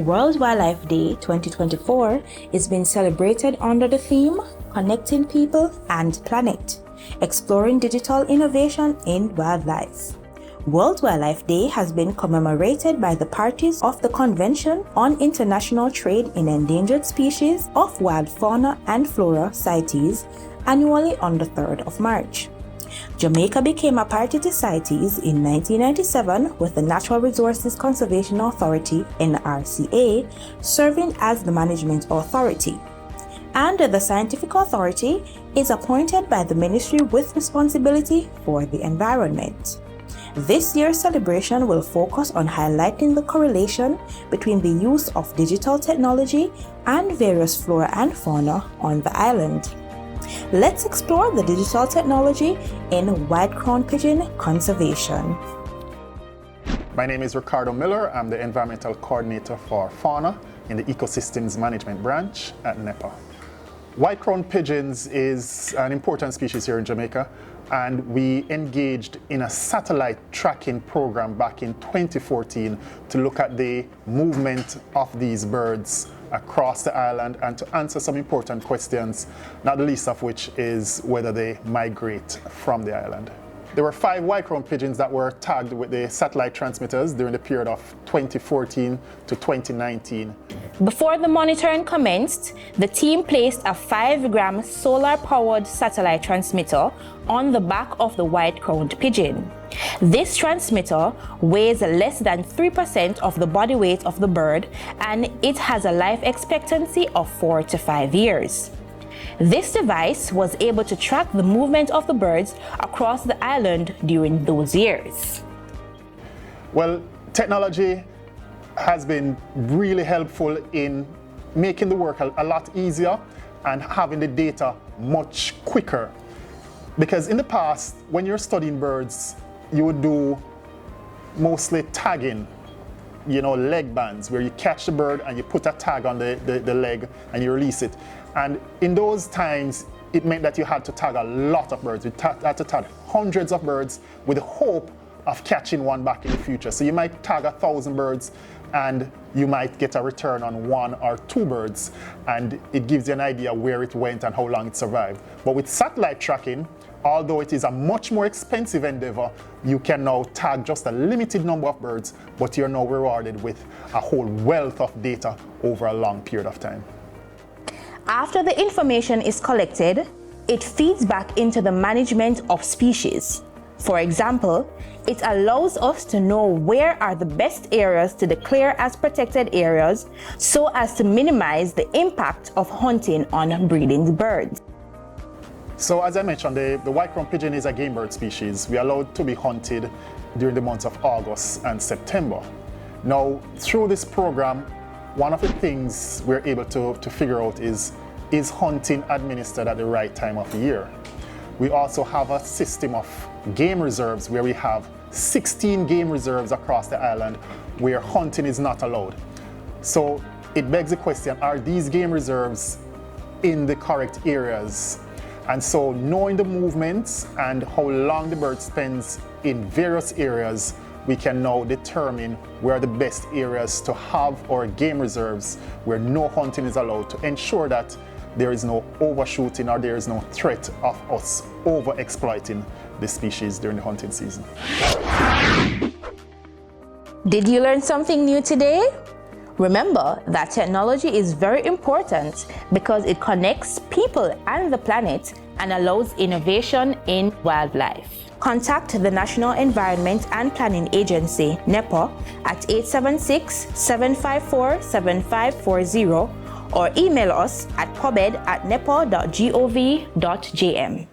World Wildlife Day 2024 is being celebrated under the theme Connecting People and Planet, Exploring Digital Innovation in Wildlife. World Wildlife Day has been commemorated by the parties of the Convention on International Trade in Endangered Species of Wild Fauna and Flora CITES annually on the 3rd of March. Jamaica became a party to CITES in 1997 with the Natural Resources Conservation Authority (NRCA) serving as the management authority. And the Scientific Authority is appointed by the ministry with responsibility for the environment. This year's celebration will focus on highlighting the correlation between the use of digital technology and various flora and fauna on the island. Let's explore the digital technology in white-crowned pigeon conservation. My name is Ricardo Miller. I'm the Environmental Coordinator for Fauna in the Ecosystems Management Branch at NEPA. White-crowned pigeons is an important species here in Jamaica, and we engaged in a satellite tracking program back in 2014 to look at the movement of these birds across the island and to answer some important questions, not the least of which is whether they migrate from the island. There were 5 white-crowned pigeons that were tagged with the satellite transmitters during the period of 2014 to 2019. Before the monitoring commenced, the team placed a 5-gram solar-powered satellite transmitter on the back of the white-crowned pigeon. This transmitter weighs less than 3% of the body weight of the bird, and it has a life expectancy of 4 to 5 years. This device was able to track the movement of the birds across the island during those years. Well, technology has been really helpful in making the work a lot easier and having the data much quicker. Because in the past, when you're studying birds, you would do mostly tagging, leg bands, where you catch the bird and you put a tag on the leg and you release it. And in those times, it meant that you had to tag a lot of birds. You had to tag hundreds of birds with the hope of catching one back in the future. So you might tag 1,000 birds and you might get a return on 1 or 2 birds, and it gives you an idea where it went and how long it survived. But with satellite tracking, although it is a much more expensive endeavor, you can now tag just a limited number of birds, but you're now rewarded with a whole wealth of data over a long period of time. After the information is collected, it feeds back into the management of species. For example, it allows us to know where are the best areas to declare as protected areas so as to minimize the impact of hunting on breeding birds. So as I mentioned, the white-crowned pigeon is a game bird species. We are allowed to be hunted during the months of August and September. Now, through this program, one of the things we're able to figure out is hunting administered at the right time of the year? We also have a system of game reserves where we have 16 game reserves across the island where hunting is not allowed. So it begs the question, are these game reserves in the correct areas? And so knowing the movements and how long the bird spends in various areas, we can now determine where are the best areas to have our game reserves where no hunting is allowed, to ensure that there is no overshooting or there is no threat of us over-exploiting the species during the hunting season. Did you learn something new today? Remember that technology is very important because it connects people and the planet and allows innovation in wildlife. Contact the National Environment and Planning Agency, NEPA, at 876-754-7540 or email us at pubed@nepa.gov.jm.